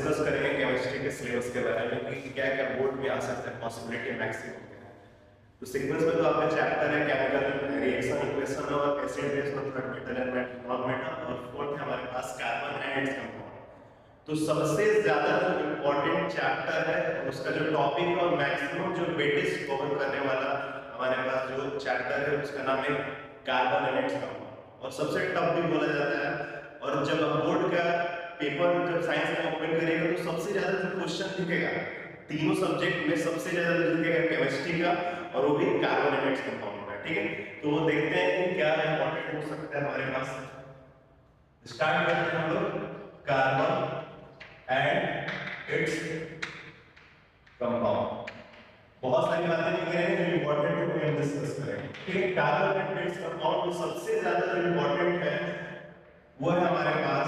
Discuss करेंगे chemistry के syllabus के बारे में कि क्या क्या बोर्ड में आ सकता है, पॉसिबिलिटी मैक्सिमम क्या है। तो सीक्वेंस में तो आपका चैप्टर है केमिकल रिएक्शन इक्वेशन और एसिड बेस और third metal and non metal, और फोर्थ है हमारे पास कार्बन एंड इट्स कंपाउंड। तो सबसे ज्यादा जो इम्पोर्टेंट चैप्टर है उसका जो टॉपिक और मैक्सिमम जो वेटेज कवर करने वाला हमारे पास जो चैप्टर है उसका नाम है कार्बन एंड इट्स कंपाउंड, और सबसे टफ भी बोला जाता है। और जब आप बोर्ड का पेपर जब साइंस में ओपन करेगा तो सबसे ज्यादा जो क्वेश्चन दिखेगा तीनों सब्जेक्ट में सबसे ज्यादा दिखेगा केमिस्ट्री का, और वो भी कार्बन एंड इट्स कंपाउंड का। ठीक है, तो वो देखते हैं कि क्या इंपॉर्टेंट हो सकता है हमारे पास। स्टार्ट करते हैं हम लोग कार्बन एंड इट्स कंपाउंड। बहुत सारी बातें लिख रहे हैं जो इंपॉर्टेंट है हम डिस्कस करेंगे। ठीक है, कार्बन एंड इट्स कंपाउंड में सबसे ज्यादा जो इंपॉर्टेंट है वो है हमारे पास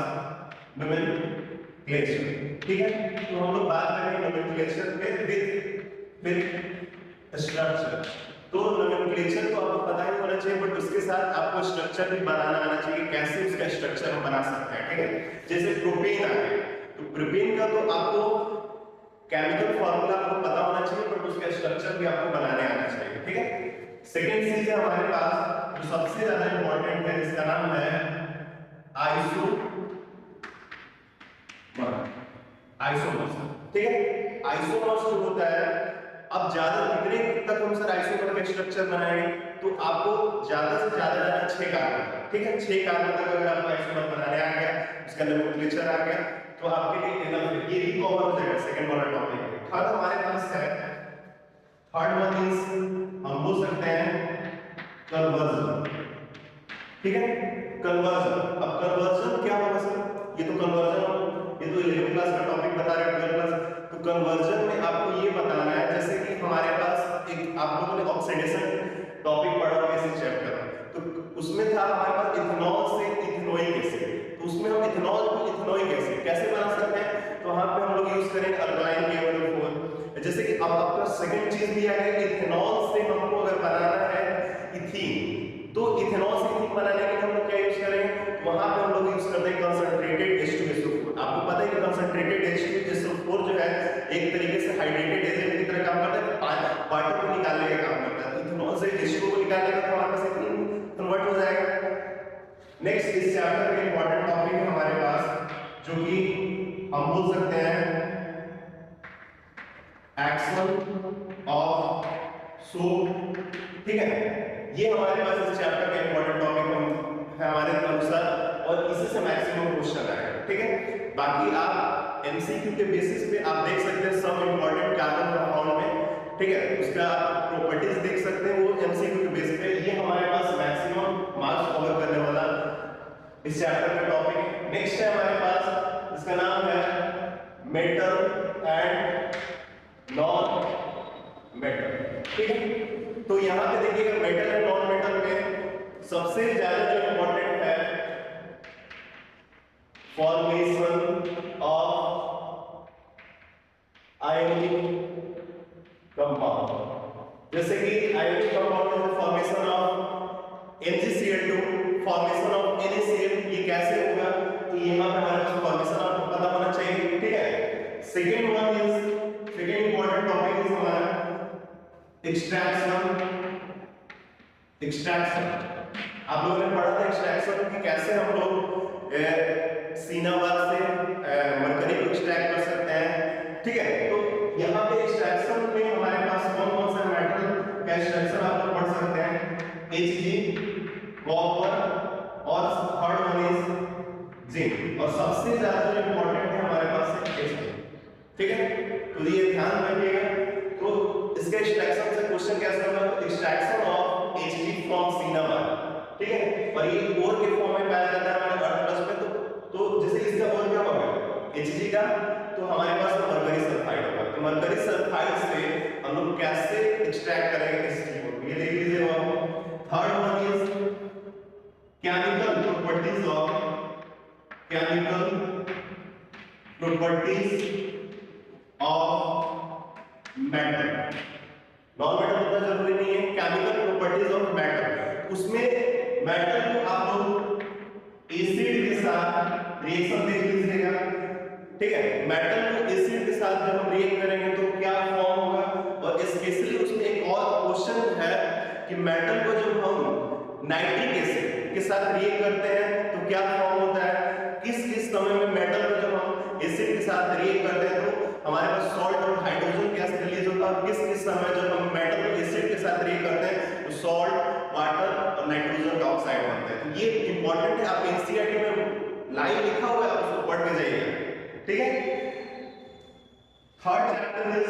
नोमेनक्लेचर। ठीक है, तो हम लोग बात करेंगे नोमेनक्लेचर पे विद स्ट्रक्चर। तो नोमेनक्लेचर तो आपको पता ही होना चाहिए, बट उसके साथ आपको स्ट्रक्चर भी बनाना आना चाहिए, कैसे उसका स्ट्रक्चर हम बना सकते हैं। ठीक है, जैसे प्रोपेन आ गया, तो प्रोपेन का तो आपको केमिकल फॉर्मूला आपको पता होना चाहिए, बट उसका स्ट्रक्चर भी आपको बनाने आना चाहिए। ठीक है, सेकेंड चीज है हमारे पास जो सबसे ज्यादा इंपॉर्टेंट है, जिसका नाम है आइसोमर्स। ठीक है, आइसोमर्स जो होता है, अब ज्यादा कितने तक हम सर आइसोमर का स्ट्रक्चर बनाएंगे, तो आपको ज्यादा से ज्यादा जाना 6 कार्बन तक। ठीक है, 6 कार्बन तक अगर आपको आइसोमर बनाने आ गया, उसका नोमेनक्लेचर आ गया, तो आपके लिए इनफ है, ये भी कवर हो जाएगा सेकंड वाला टॉपिक। थर्ड हमारे पास है, थर्ड वन इज हम बोल सकते हैं कन्वर्जन। ठीक है, कन्वर्जन। अब कन्वर्जन क्या होगा सर, ये तो कन्वर्जन, ये तो 11th क्लास का टॉपिक बता रहे हैं, 12th क्लास। तो कन्वर्जन में आपको ये बताना है, जैसे कि हमारे पास एक आप लोगों ने ऑक्सीडेशन टॉपिक पढ़ा होगा इसी चैप्टर में, तो उसमें था हमारे पास इथेनॉल से इथेनोइक एसिड। तो उसमें हम इथेनॉल को इथेनोइक एसिड कैसे बना सकते हैं, तो वहां पे हम लोग यूज करेंगे अल्कलाइन KONO4। जैसे कि अब आपका सेकंड चीज भी आ गया, इथेनॉल से हमको अगर बनाना है इथीन, तो इथेनॉल से इथीन बनाने के लिए हम लोग क्या यूज करेंगे, वहां पे हम लोग यूज करते हैं कंसंट्रेटेड H2SO4। आपको पता है कि कंसंट्रेटेड H2SO4 जो है एक तरीके से हाइड्रेटेड एजेंट की तरह काम करता है, वाटर को निकालने का काम करता है। इथेनॉल से H2 को निकालने का तो हमारे पास इथीन कन्वर्ट हो जाएगा। नेक्स्ट इस चैप्टर का इंपॉर्टेंट टॉपिक है हमारे पास, जो कि हम बोल सकते हैं एक्शन ऑफ सोप। ठीक है, ये हमारे पास इस चैप्टर का इंपॉर्टेंट टॉपिक है हमारे अनुसार, और इसी से मैक्सिमम क्वेश्चन आएगा। ठीक है, बाकी आप एमसीक्यू के बेसिस पे आप देख सकते हैं सब इंपॉर्टेंट कार्बन कंपाउंड में। ठीक है, उसका प्रॉपर्टीज देख सकते हैं, वो एमसीक्यू के बेस पे। ये हमारे पास मैक्सिमम मार्क्स कवर करने वाला इस चैप्टर का टॉपिक है। नेक्स्ट है हमारे पास, इसका नाम है मेटल एंड नॉन मेटल। ठीक है, तो यहां पे देखिएगा मेटल एंड नॉन मेटल में सबसे ज्यादा जो इंपॉर्टेंट है फॉर्मेशन ऑफ आयोनिक कंपाउंड। जैसे कि आयोनिक कंपाउंड में formation of MgCl2, formation of NaCl, ये कैसे होगा, तो यहां पे हमारे पास फॉर्मेशन आपको पता होना चाहिए। ठीक है, second one is, second important topic is हमारा एक्सट्रैक्शन। आप लोगों ने पढ़ा था एक्सट्रैक्शन कि कैसे हम लोग सीनावार से मरकरी को एक्सट्रैक्ट कर सकते हैं। ठीक है, तो यहाँ पे एक्सट्रैक्शन में हमारे पास कौन कौन सा मेटल का एक्सट्रैक्शन आप लोग पढ़ सकते हैं, Hg, कॉपर, और थर्ड वन इज जिंक, और सबसे ज्यादा जो इंपॉर्टेंट है हमारे पास है Hg। ठीक है, तो ये ध्यान रखिएगा। तो इसके एक्सट्रैक्शन से क्वेश्चन कैसे होगा, एक्सट्रैक्शन ऑफ Hg फ्रॉम सिनावार। ठीक है, और ये ओर के फॉर्म में पाया जाता है हमारे अर्थ प्लस में। तो जैसे इसका ओर क्या होगा Hg का, तो हमारे पास मरकरी सल्फाइड होगा। तो मरकरी सल्फाइड से हम लोग कैसे एक्सट्रैक्ट करेंगे इस चीज को, ये देख लीजिए। Third one is chemical properties of metal. Non metal उतना जरूरी नहीं है, केमिकल प्रॉपर्टीज ऑफ मेटल, उसमें मेटल को आप लोग एसिड के साथ रिएक्शन देख लीजिएगा, ठीक है, मेटल को एसिड के साथ जब हम रिएक्ट करेंगे तो क्या फॉर्म होगा, और स्पेशली उसमें एक और क्वेश्चन है कि मेटल को जब हम नाइट्रिक एसिड के साथ रिएक्ट करते हैं तो क्या फॉर्म होता है, किस किस समय में मेटल को जब हम एसिड के साथ रिएक्ट करते हैं तो हमारे पास सॉल्ट और हाइड्रोजन गैस रिलीज होता है, किस किस समय जब हम मेटल को एसिड के साथ रिएक्ट करते हैं तो सॉल्ट, वाटर और नाइट्रोजन का ऑक्साइड बनता है। तो ये इंपॉर्टेंट है, आप एनसीईआरटी में लाइन लिखा हुआ है, आप उसको पढ़ के जाइएगा, ठीक है। Third chapter is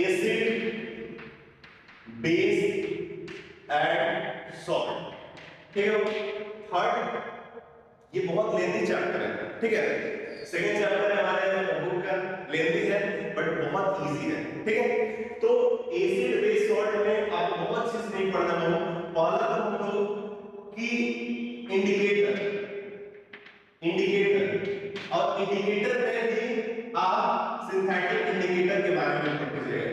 acid, base and salt, ठीक है। थर्ड, ये बहुत लेंथी चैप्टर है, ठीक है। सेकंड चैप्टर है हमारे बुक का, लेंथी है बट बहुत इजी है, ठीक है। तो एसिड, बेस, सॉल्ट में आपको बहुत चीज नहीं पढ़ना है। पहला तो हम लोग की इंडिकेटर और इंडिकेटर में भी आप सिंथेटिक इंडिकेटर के बारे में पढ़ते जाइए।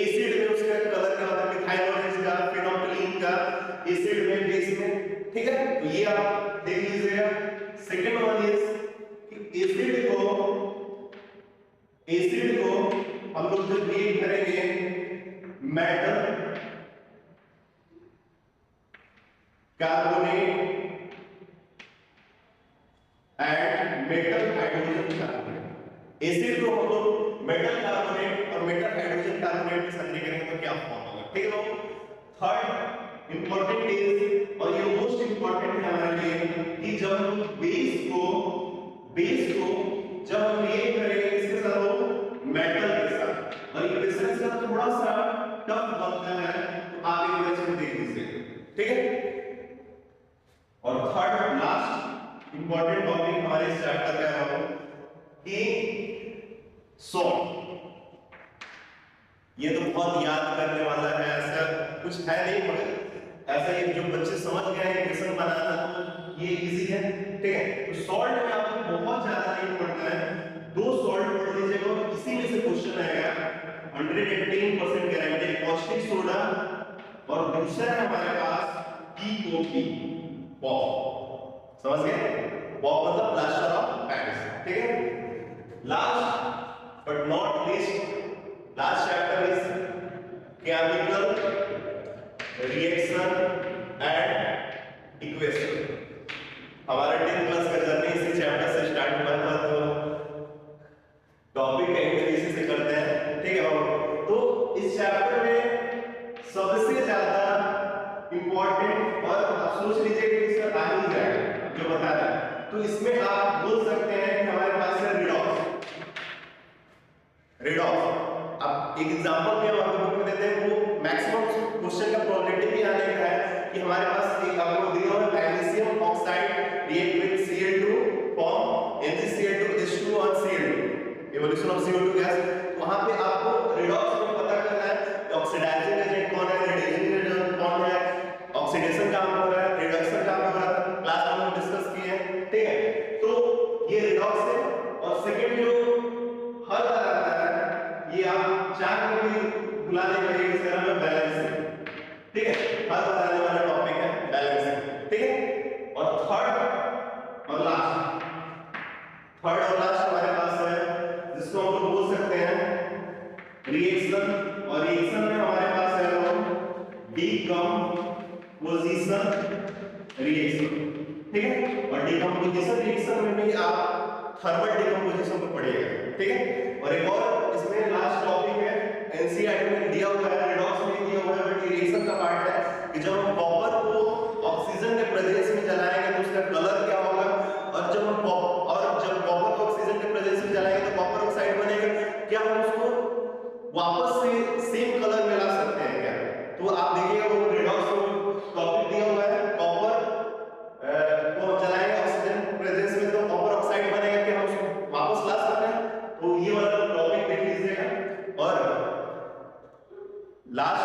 एसिड में उसका कलर क्या होता है, मिथाइलोरेज का, फेनोल्फथालीन का, एसिड में, बेस में, ठीक है। तो ये आप देख लीजिएगा। सेकंड वन इज कि एसिड को हम लोग जब रिएक्ट करेंगे metal carbonate and metal hydrogen carbonate, acid को हम लोग मेटल कार्बोनेट और मेटल हाइड्रोजन कार्बोनेट के साथ करेंगे तो क्या फॉर्म होगा, ठीक है लोग। थर्ड इंपॉर्टेंट इज, और ये मोस्ट इंपॉर्टेंट है हमारे लिए, कि जब हम बेस को जब हम रिएक्ट करेंगे इसके साथ मेटल के साथ, और ये बेस का थोड़ा सा टफ बनता है, तो आप एक बार इसको देख लीजिए, ठीक है। और थर्ड लास्ट इंपॉर्टेंट टॉपिक हमारे इस चैप्टर का है कि सॉल्ट। ये तो बहुत याद करने वाला है, ऐसा कुछ है नहीं, मगर ऐसा ही जो बच्चे समझ गए हैं इक्वेशन बनाना तो ये इजी है, ठीक है। तो सॉल्ट में आपको बहुत ज्यादा नहीं पढ़ना है, 2 सॉल्ट पढ़ लीजिएगा, इसी में से क्वेश्चन आएगा। 110% गारंटी कॉस्टिक सोडा, और दूसरा है हमारे पास POP, पॉप, समझ गए, पॉप मतलब प्लास्टर ऑफ पेरिस, ठीक है। Last but not least, last chapter is chemical reaction and equation. हमारा 10th क्लास का जर्नी इसी चैप्टर से स्टार्ट हुआ था, तो टॉपिक इसी से करते हैं, ठीक है। तो इस चैप्टर में सबसे ज्यादा इंपॉर्टेंट, और आप सोच लीजिए कि इसका आ ही जाएगा जो बता रहा है, तो इसमें आप बोल सकते हैं कि हमारे पास है रिडॉक्स। अब एक एग्जांपल में हम बुक में देते हैं, वो मैक्सिमम क्वेश्चन का प्रोबेबिलिटी भी आने का है कि हमारे पास एक आपको दिया हुआ magnesium oxide react with Cl2 form MgCl2H2 और Cl2, evolution of CO2 gas. वहां पे आपको रिडॉक्स में पता करना है कि ऑक्सीडाइजिंग एजेंट कौन है, रिड्यूसिंग एजेंट कौन है, ऑक्सीडेशन काम हो रहा है, रिडक्शन काम हो रहा है, क्लास में हम डिस्कस किए हैं, ठीक है। तो ये रिडॉक्स है। और सेकंड जो हल आता है, ये आप चार को भी बुला लेंगे, इसका नाम है बैलेंसिंग, ठीक है। हल बताने वाला टॉपिक है बैलेंसिंग, ठीक है। और थर्ड और लास्ट हमारे पास है, जिसको हम लोग बोल सकते हैं रिएक्शन, और रिएक्शन में हमारे पास है वो डीकंपोजिशन रिएक्शन, ठीक है। और डीकंपोजिशन रिएक्शन में भी आप थर्मल डीकंपोजिशन को पढ़िएगा, ठीक है। और एक और इसमें लास्ट टॉपिक है, एनसीईआरटी में दिया हुआ है, रिडॉक्स में दिया हुआ है, बट ये रिएक्शन का पार्ट है कि जब हम कॉपर को ऑक्सीजन के प्रेजेंस में जलाएंगे तो उसका कलर क्या होगा, और जब हम कॉपर को ऑक्सीजन के प्रेजेंस में जलाएंगे तो कॉपर ऑक्साइड बनेगा, क्या हम उसको वापस से सेम कलर में ला सकते हैं क्या? तो आप देखिएगा वो रिडॉक्स टॉपिक दिया हुआ है, कॉपर को हम जलाएंगे ऑक्सीजन प्रेजेंस में तो कॉपर ऑक्साइड बनेगा, क्या हम उसको वापस ला सकते हैं? तो ये वाला टॉपिक देख लीजिएगा। और लास्ट